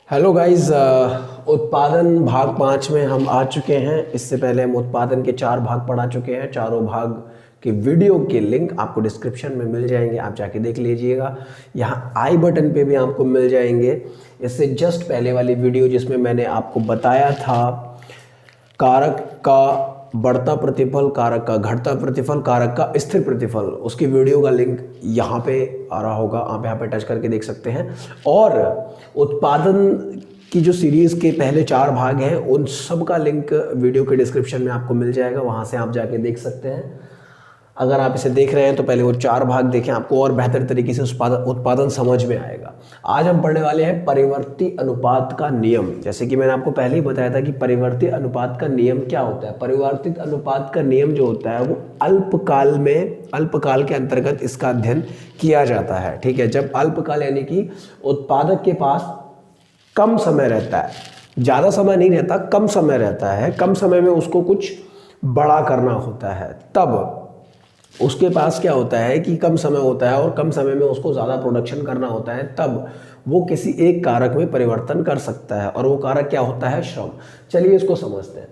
Hello guys, उत्पादन भाग 5 में हम आ चुके हैं। इससे पहले हम उत्पादन के 4 भाग पढ़ा चुके हैं। चारों भाग के वीडियो के लिंक आपको डिस्क्रिप्शन में मिल जाएंगे, आप जाके देख लीजिएगा। यहाँ आई बटन पे भी आपको मिल जाएंगे। इससे जस्ट पहले वाली वीडियो जिसमें मैंने आपको बताया था कारक का बढ़ता प्रतिफल, कारक का घटता प्रतिफल, कारक का स्थिर प्रतिफल, उसकी वीडियो का लिंक यहाँ पे आ रहा होगा, आप यहाँ पे टच करके देख सकते हैं। और उत्पादन की जो सीरीज़ के पहले 4 भाग हैं उन सब का लिंक वीडियो के डिस्क्रिप्शन में आपको मिल जाएगा, वहाँ से आप जाके देख सकते हैं। अगर आप इसे देख रहे हैं तो पहले वो 4 भाग देखें, आपको और बेहतर तरीके से उत्पादन समझ में आएगा। आज हम पढ़ने वाले हैं परिवर्ती अनुपात का नियम। जैसे कि मैंने आपको पहले ही बताया था कि परिवर्ती अनुपात का नियम क्या होता है। परिवर्तित अनुपात का नियम जो होता है वो अल्पकाल के अंतर्गत इसका अध्ययन किया जाता है। ठीक है, जब अल्पकाल यानी कि उत्पादक के पास कम समय रहता है, ज़्यादा समय नहीं रहता, कम समय रहता है, कम समय में उसको कुछ बड़ा करना होता है, तब उसके पास क्या होता है कि कम समय होता है और कम समय में उसको ज़्यादा प्रोडक्शन करना होता है, तब वो किसी एक कारक में परिवर्तन कर सकता है। और वो कारक क्या होता है? श्रम। चलिए इसको समझते हैं।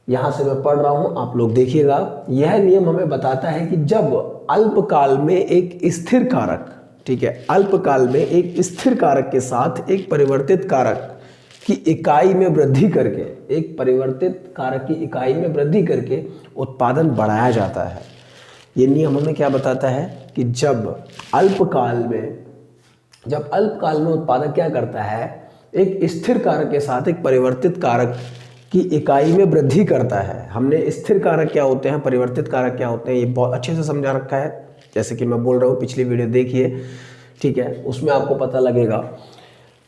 यहाँ से मैं पढ़ रहा हूँ, आप लोग देखिएगा। यह नियम हमें बताता है कि जब अल्पकाल में एक स्थिर कारक, ठीक है, अल्पकाल में एक स्थिर कारक के साथ एक परिवर्तित कारक की इकाई में वृद्धि करके, एक परिवर्तित कारक की इकाई में वृद्धि करके उत्पादन बढ़ाया जाता है। ये नियम हमें क्या बताता है कि जब अल्पकाल में उत्पादक क्या करता है, एक स्थिर कारक के साथ एक परिवर्तित कारक की इकाई में वृद्धि करता है। हमने स्थिर कारक क्या होते हैं, परिवर्तित कारक क्या होते हैं, ये बहुत अच्छे से समझा रखा है। जैसे कि मैं बोल रहा हूँ, पिछली वीडियो देखिए, ठीक है, उसमें आपको पता लगेगा।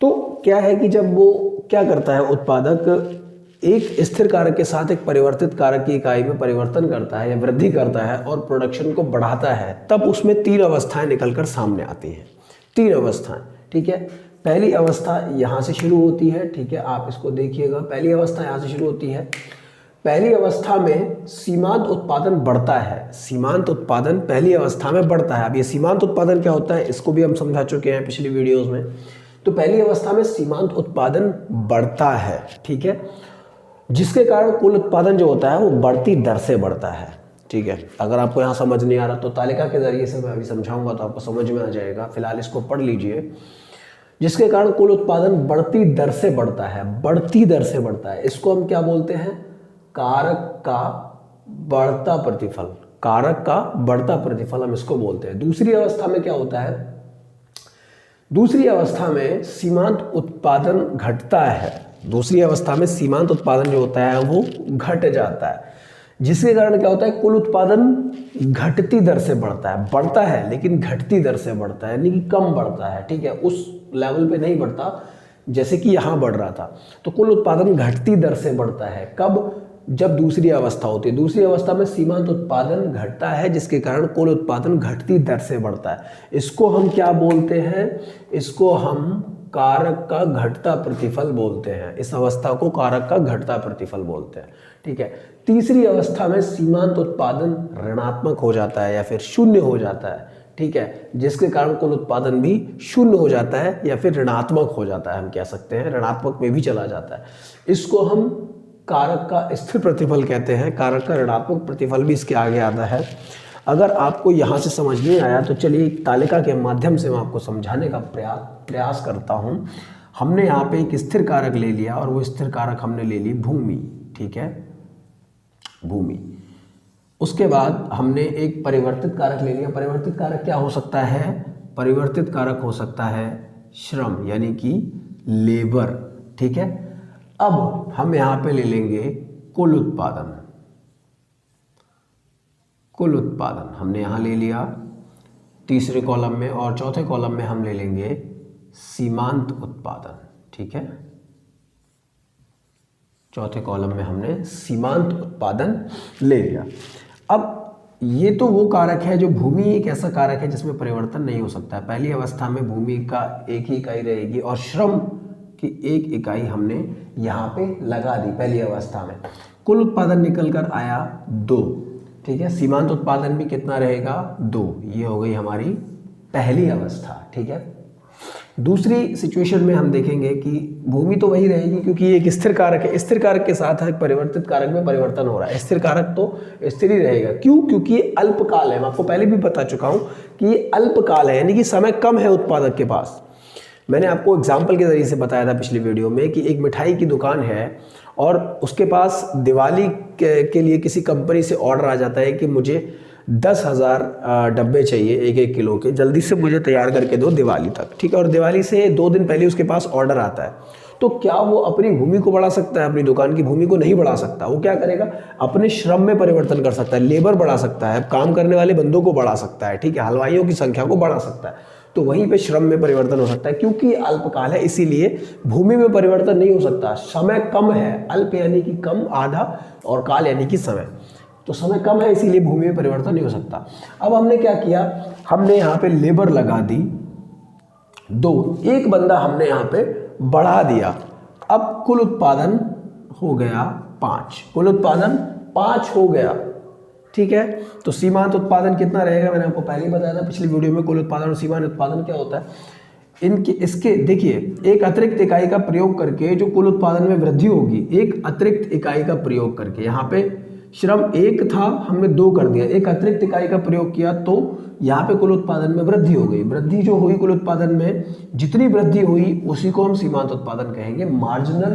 तो क्या है कि जब वो क्या करता है, उत्पादक एक स्थिर कारक के साथ एक परिवर्तित कारक की इकाई में परिवर्तन करता है या वृद्धि करता है और प्रोडक्शन को बढ़ाता है, तब उसमें 3 अवस्थाएं निकलकर सामने आती हैं। 3 अवस्थाएं, ठीक है। पहली अवस्था यहाँ से शुरू होती है, ठीक है, आप इसको देखिएगा। पहली अवस्था यहाँ से शुरू होती है। पहली अवस्था में सीमांत उत्पादन बढ़ता है। सीमांत उत्पादन पहली अवस्था में बढ़ता है। अब ये सीमांत उत्पादन क्या होता है, इसको भी हम समझा चुके हैं पिछली वीडियोज़ में। तो पहली अवस्था में सीमांत उत्पादन बढ़ता है, ठीक है, जिसके कारण कुल उत्पादन जो होता है वो बढ़ती दर से बढ़ता है। ठीक है, अगर आपको यहाँ समझ नहीं आ रहा तो तालिका के जरिए से मैं अभी समझाऊंगा तो आपको समझ में आ जाएगा। फिलहाल इसको पढ़ लीजिए। जिसके कारण कुल उत्पादन बढ़ती दर से बढ़ता है, बढ़ती दर से बढ़ता है। इसको हम क्या बोलते हैं? कारक का बढ़ता प्रतिफल। कारक का बढ़ता प्रतिफल हम इसको बोलते हैं। दूसरी अवस्था में क्या होता है? दूसरी अवस्था में सीमांत उत्पादन घटता है। दूसरी अवस्था में सीमांत उत्पादन जो होता है वो घट जाता है, जिसके कारण क्या होता है, कुल उत्पादन घटती दर से बढ़ता है। बढ़ता है लेकिन घटती दर से बढ़ता है, यानी कि कम बढ़ता है। ठीक है, उस लेवल पे नहीं बढ़ता जैसे कि यहाँ बढ़ रहा था। तो कुल उत्पादन घटती दर से बढ़ता है। कब? जब दूसरी अवस्था होती है। दूसरी अवस्था में सीमांत उत्पादन घटता है, जिसके कारण कुल उत्पादन घटती दर से बढ़ता है। इसको हम क्या बोलते हैं? इसको हम कारक का घटता प्रतिफल बोलते हैं। इस अवस्था को कारक का घटता प्रतिफल बोलते हैं। ठीक है। तीसरी अवस्था में सीमांत उत्पादन ऋणात्मक हो जाता है या फिर शून्य हो जाता है। ठीक है, जिसके कारण कुल उत्पादन भी शून्य हो जाता है या फिर ऋणात्मक हो जाता है, हम कह सकते हैं, ऋणात्मक में भी चला जाता है। इसको हम कारक का स्थिर प्रतिफल कहते हैं। कारक का ऋणात्मक प्रतिफल भी इसके आगे आता है। अगर आपको यहाँ से समझ नहीं आया तो चलिए तालिका के माध्यम से मैं आपको समझाने का प्रयास करता हूँ। हमने यहाँ पे एक स्थिर कारक ले लिया और वो स्थिर कारक हमने ले ली भूमि। ठीक है, भूमि। उसके बाद हमने एक परिवर्तित कारक ले लिया। परिवर्तित कारक क्या हो सकता है? परिवर्तित कारक हो सकता है श्रम, यानी कि लेबर। ठीक है, अब हम यहाँ पे ले लेंगे कुल उत्पादन। कुल उत्पादन हमने यहाँ ले लिया तीसरे कॉलम में, और चौथे कॉलम में हम ले लेंगे सीमांत उत्पादन। ठीक है, चौथे कॉलम में हमने सीमांत उत्पादन ले लिया। अब ये तो वो कारक है जो भूमि एक ऐसा कारक है जिसमें परिवर्तन नहीं हो सकता है। पहली अवस्था में भूमि का एक ही इकाई रहेगी और श्रम की एक इकाई हमने यहाँ पे लगा दी पहली अवस्था में। कुल उत्पादन निकल कर आया 2। ठीक है, सीमांत उत्पादन भी कितना रहेगा? 2। ये हो गई हमारी पहली अवस्था। ठीक है, दूसरी सिचुएशन में हम देखेंगे कि भूमि तो वही रहेगी क्योंकि ये एक स्थिर कारक है। स्थिर कारक के साथ एक परिवर्तित कारक में परिवर्तन हो रहा है। स्थिर कारक तो स्थिर ही रहेगा। क्यों? क्योंकि ये अल्पकाल है। मैं आपको पहले भी बता चुका हूँ कि ये अल्पकाल है, यानी कि समय कम है उत्पादक के पास। मैंने आपको एग्जाम्पल के जरिए से बताया था पिछली वीडियो में कि एक मिठाई की दुकान है और उसके पास दिवाली के लिए किसी कंपनी से ऑर्डर आ जाता है कि मुझे 10,000 डब्बे चाहिए 1-1 किलो के, जल्दी से मुझे तैयार करके दो दिवाली तक, ठीक है। और दिवाली से 2 दिन पहले उसके पास ऑर्डर आता है, तो क्या वो अपनी भूमि को बढ़ा सकता है? अपनी दुकान की भूमि को नहीं बढ़ा सकता। वो क्या करेगा? अपने श्रम में परिवर्तन कर सकता है, लेबर बढ़ा सकता है, काम करने वाले बंदों को बढ़ा सकता है, ठीक है, हलवाइयों की संख्या को बढ़ा सकता है। तो वहीं पे श्रम में परिवर्तन हो सकता है। क्योंकि अल्पकाल है इसीलिए भूमि में परिवर्तन नहीं हो सकता। समय कम है, अल्प यानी कि कम, आधा, और काल यानी कि समय, तो समय कम है इसीलिए भूमि में परिवर्तन नहीं हो सकता। अब हमने क्या किया? हमने यहाँ पे लेबर लगा दी 2, एक बंदा हमने यहाँ पे बढ़ा दिया। अब कुल उत्पादन हो गया 5, कुल उत्पादन 5 हो गया, ठीक है। तो सीमांत उत्पादन कितना रहेगा? मैंने आपको पहले ही बताया था पिछली वीडियो में कुल उत्पादन और सीमांत उत्पादन क्या होता है। इनके इसके देखिए, एक अतिरिक्त इकाई का प्रयोग करके जो कुल उत्पादन में वृद्धि होगी, एक अतिरिक्त इकाई का प्रयोग करके, यहाँ पे श्रम 1 था, हमने 2 कर दिया, एक अतिरिक्त इकाई का प्रयोग किया तो यहाँ पे कुल उत्पादन में वृद्धि हो गई। वृद्धि जो हुई कुल उत्पादन में, जितनी वृद्धि हुई उसी को हम सीमांत उत्पादन कहेंगे, मार्जिनल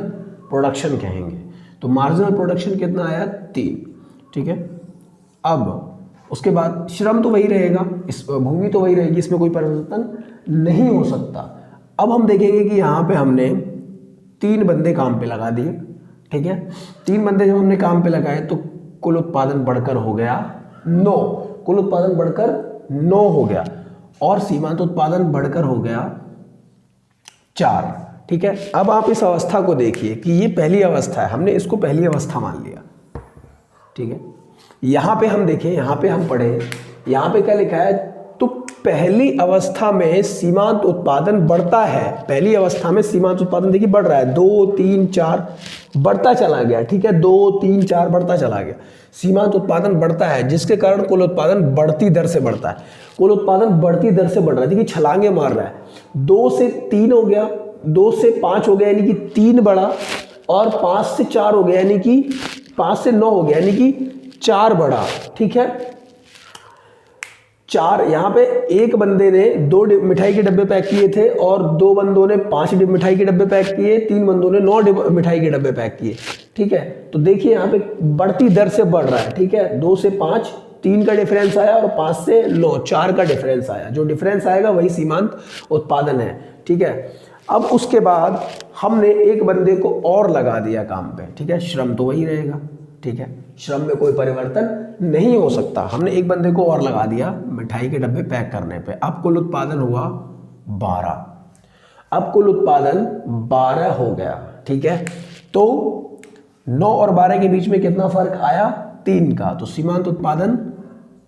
प्रोडक्शन कहेंगे। तो मार्जिनल प्रोडक्शन कितना आया? 3, ठीक है। अब उसके बाद श्रम तो वही रहेगा, इस भूमि तो वही रहेगी, इसमें कोई परिवर्तन नहीं हो सकता। अब हम देखेंगे कि यहाँ पे हमने 3 बंदे काम पे लगा दिए, ठीक है। 3 बंदे जब हमने काम पे लगाए तो कुल उत्पादन बढ़कर हो गया 9, कुल उत्पादन बढ़कर 9 हो गया, और सीमांत उत्पादन बढ़कर हो गया 4, ठीक है। अब आप इस अवस्था को देखिए कि ये पहली अवस्था है, हमने इसको पहली अवस्था मान लिया, ठीक है। यहाँ पे हम देखें, यहाँ पे हम पढ़ें, यहाँ पे क्या लिखा है? तो पहली अवस्था में सीमांत उत्पादन बढ़ता है। पहली अवस्था में सीमांत उत्पादन देखिए बढ़ रहा है, 2, 3, 4 बढ़ता चला गया, ठीक है, 2, 3, 4 बढ़ता चला गया। सीमांत उत्पादन बढ़ता है जिसके कारण कुल उत्पादन बढ़ती दर से बढ़ता है। कुल उत्पादन बढ़ती दर से बढ़ रहा है, देखिए छलांगे मार रहा है। 2 से 3 हो गया, 2 से 5 हो गया यानी कि 3 बढ़ा, और 5 से 4 हो गया यानी कि 5 से 9 हो गया यानी कि 4 बढ़ा, ठीक है। 4, यहाँ पे एक बंदे ने 2 मिठाई के डब्बे पैक किए थे और 2 बंदों ने 5 मिठाई के डब्बे पैक किए, 3 बंदों ने 9 मिठाई के डब्बे पैक किए, ठीक है। तो देखिए यहाँ पे बढ़ती दर से बढ़ रहा है, ठीक है। 2 से 5 3 का डिफरेंस आया और 5 से 9 4 का डिफरेंस आया। जो डिफरेंस आएगा वही सीमांत उत्पादन है, ठीक है। अब उसके बाद हमने एक बंदे को और लगा दिया काम पे, ठीक है। श्रम तो वही रहेगा, ठीक है, श्रम में कोई परिवर्तन नहीं हो सकता। हमने एक बंदे को और लगा दिया मिठाई के डब्बे पैक करने पे। अब कुल उत्पादन हुआ 12, अब कुल उत्पादन 12 हो गया, ठीक है। तो 9 और 12 के बीच में कितना फर्क आया? 3 का, तो सीमांत उत्पादन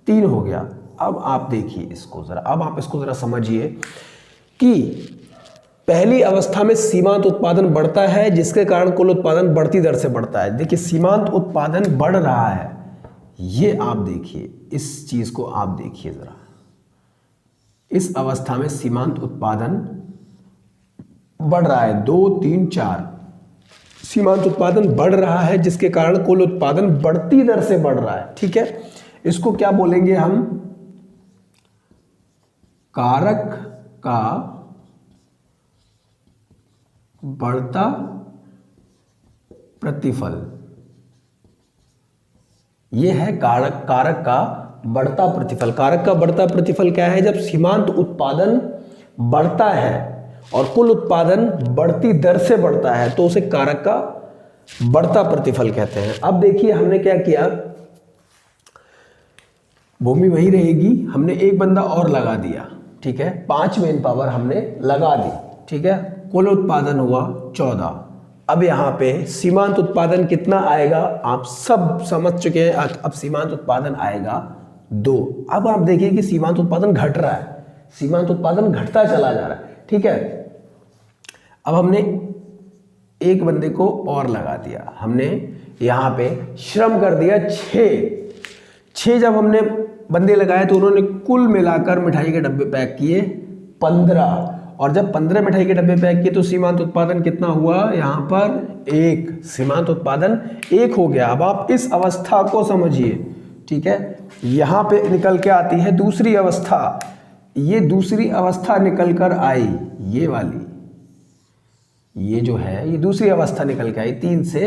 3 हो गया। अब आप देखिए इसको जरा, अब आप इसको जरा समझिए कि पहली अवस्था में सीमांत उत्पादन बढ़ता है जिसके कारण कुल उत्पादन बढ़ती दर से बढ़ता है। देखिए सीमांत उत्पादन बढ़ रहा है, ये आप देखिए, इस चीज को आप देखिए जरा। इस अवस्था में सीमांत उत्पादन बढ़ रहा है, 2, 3, 4 सीमांत उत्पादन बढ़ रहा है जिसके कारण कुल उत्पादन बढ़ती दर से बढ़ रहा है, ठीक है। इसको क्या बोलेंगे हम? कारक का बढ़ता प्रतिफल, यह है कारक का बढ़ता प्रतिफल। कारक का बढ़ता प्रतिफल क्या है? जब सीमांत उत्पादन बढ़ता है और कुल उत्पादन बढ़ती दर से बढ़ता है तो उसे कारक का बढ़ता प्रतिफल कहते हैं। अब देखिए हमने क्या किया, भूमि वही रहेगी, हमने एक बंदा और लगा दिया, ठीक है, 5 मैन पावर हमने लगा दी, ठीक है। कुल उत्पादन हुआ 14। अब यहाँ पे सीमांत उत्पादन कितना आएगा आप सब समझ चुके हैं। अब सीमांत उत्पादन आएगा 2। अब आप देखिए कि सीमांत उत्पादन घट रहा है, सीमांत उत्पादन घटता चला जा रहा है, ठीक है। अब हमने एक बंदे को और लगा दिया, हमने यहाँ पे श्रम कर दिया 6। जब हमने बंदे लगाए तो उन्होंने कुल मिलाकर मिठाई के डब्बे पैक किए 15, और जब 15 मिठाई के डब्बे पैक किए तो सीमांत उत्पादन कितना हुआ, यहाँ पर 1, सीमांत उत्पादन 1 हो गया। अब आप इस अवस्था को समझिए, ठीक है। यहाँ पे निकल के आती है दूसरी अवस्था, ये दूसरी अवस्था निकल कर आई, ये वाली, ये जो है ये दूसरी अवस्था निकल के आई 3 से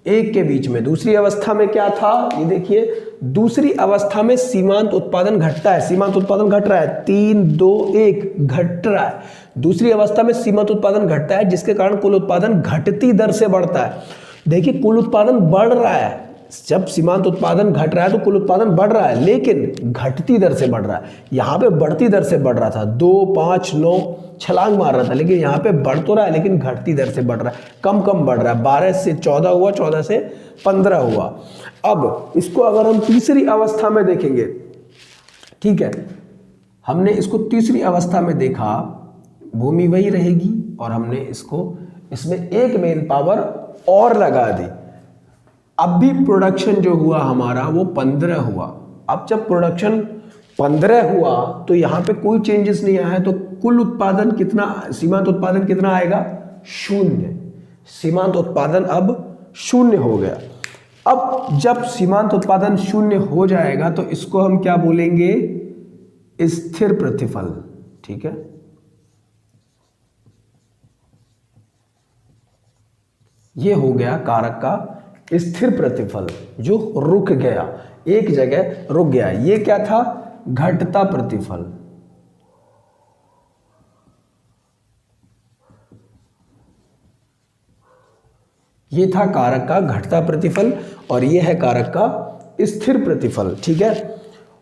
1 के बीच में। दूसरी अवस्था में क्या था, ये देखिए, दूसरी अवस्था में सीमांत उत्पादन घटता है, सीमांत उत्पादन घट रहा है, 3 2 1 घट रहा है। दूसरी अवस्था में सीमांत उत्पादन घटता है, जिसके कारण कुल उत्पादन घटती दर से बढ़ता है। देखिए कुल उत्पादन बढ़ रहा है, जब सीमांत उत्पादन घट रहा है तो कुल उत्पादन बढ़ रहा है, लेकिन घटती दर से बढ़ रहा है। यहाँ पे बढ़ती दर से बढ़ रहा था, 2 5 9 छलांग मार रहा था, लेकिन यहाँ पे बढ़ तो रहा है लेकिन घटती दर से बढ़ रहा है, कम कम बढ़ रहा है। 12 से 14 हुआ, 14 से 15 हुआ। अब इसको अगर हम तीसरी अवस्था में देखेंगे, ठीक है, हमने इसको तीसरी अवस्था में देखा, भूमि वही रहेगी और हमने इसको इसमें 1 मेन पावर और लगा दी। अब भी प्रोडक्शन जो हुआ हमारा वो 15 हुआ। अब जब प्रोडक्शन 15 हुआ तो यहाँ पे कोई चेंजेस नहीं आया है, तो कुल उत्पादन कितना, सीमांत उत्पादन कितना आएगा, 0। सीमांत उत्पादन अब 0 हो गया। अब जब सीमांत उत्पादन 0 हो जाएगा तो इसको हम क्या बोलेंगे, स्थिर प्रतिफल, ठीक है। ये हो गया कारक का स्थिर प्रतिफल, जो रुक गया, एक जगह रुक गया। ये क्या था, घटता प्रतिफल। ये था कारक का घटता प्रतिफल और ये है कारक का स्थिर प्रतिफल, ठीक है।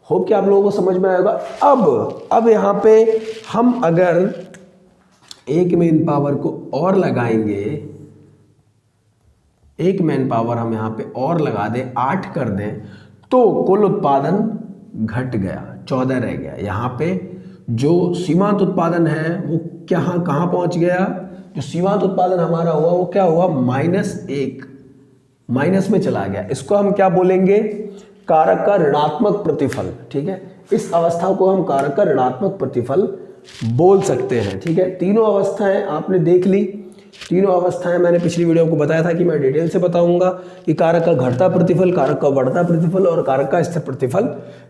होप कि आप लोगों को समझ में आएगा। अब यहां पे हम अगर 1 मेन पावर को और लगाएंगे, 1 मेन पावर हम यहाँ पे और लगा दें, 8 कर दें, तो कुल उत्पादन घट गया, 14 रह गया। यहाँ पे जो सीमांत उत्पादन है वो कहाँ पहुँच गया, जो सीमांत उत्पादन हमारा हुआ वो क्या हुआ, -1, माइनस में चला गया। इसको हम क्या बोलेंगे, कारक का ऋणात्मक प्रतिफल, ठीक है। इस अवस्था को हम कारक का ऋणात्मक प्रतिफल बोल सकते हैं, ठीक है। तीनों अवस्थाएं आपने देख ली, तीनों अवस्थाएं मैंने पिछली वीडियो को बताया था कि मैं डिटेल से बताऊंगा कि कारक का घटता प्रतिफल, कारक का बढ़ता प्रतिफल और कारक का स्थिर प्रतिफल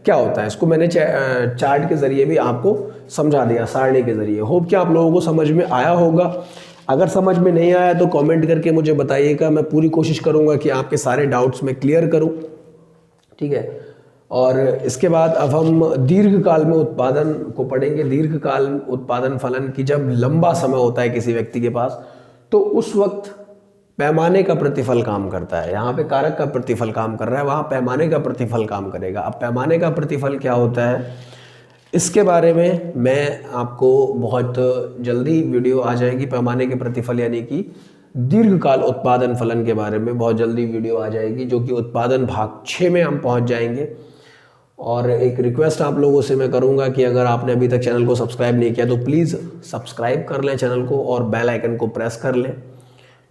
क्या होता है। इसको मैंने चार्ट के जरिए भी आपको समझा दिया, सारणी के जरिए। होप कि आप लोगों को समझ में आया होगा। अगर समझ में नहीं आया तो कमेंट करके मुझे बताइएगा, मैं पूरी कोशिश करूँगा कि आपके सारे डाउट्स मैं क्लियर करूँ, ठीक है। और इसके बाद अब हम दीर्घकाल में उत्पादन को पढ़ेंगे। दीर्घकाल उत्पादन फलन की जब लंबा समय होता है किसी व्यक्ति के पास, तो उस वक्त पैमाने का प्रतिफल काम करता है। यहाँ पे कारक का प्रतिफल काम कर रहा है, वहाँ पैमाने का प्रतिफल काम करेगा। अब पैमाने का प्रतिफल क्या होता है, इसके बारे में मैं आपको बहुत जल्दी वीडियो आ जाएगी। पैमाने के प्रतिफल यानी कि दीर्घकाल उत्पादन फलन के बारे में बहुत जल्दी वीडियो आ जाएगी, जो कि उत्पादन भाग 6 में हम पहुँच जाएंगे। और एक रिक्वेस्ट आप लोगों से मैं करूंगा कि अगर आपने अभी तक चैनल को सब्सक्राइब नहीं किया तो प्लीज़ सब्सक्राइब कर लें चैनल को और बेल आइकन को प्रेस कर लें,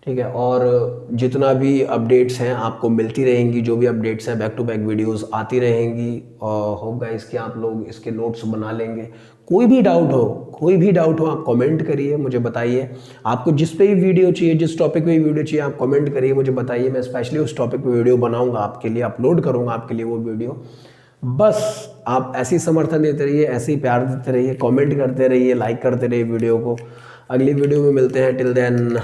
ठीक है। और जितना भी अपडेट्स हैं आपको मिलती रहेंगी, जो भी अपडेट्स हैं बैक टू बैक वीडियोस आती रहेंगी। और होप गाइस कि आप लोग इसके नोट्स बना लेंगे। कोई भी डाउट हो आप कमेंट करिए, मुझे बताइए। आपको जिस पे भी वीडियो चाहिए, जिस टॉपिक पे भी वीडियो चाहिए, आप कमेंट करिए, मुझे बताइए। मैं स्पेशली उस टॉपिक पे वीडियो बनाऊँगा आपके लिए, अपलोड करूँगा आपके लिए वो वीडियो। बस आप ऐसे ही समर्थन देते रहिए, ऐसे ही प्यार देते रहिए, कमेंट करते रहिए, लाइक करते रहिए वीडियो को। अगली वीडियो में मिलते हैं। Till then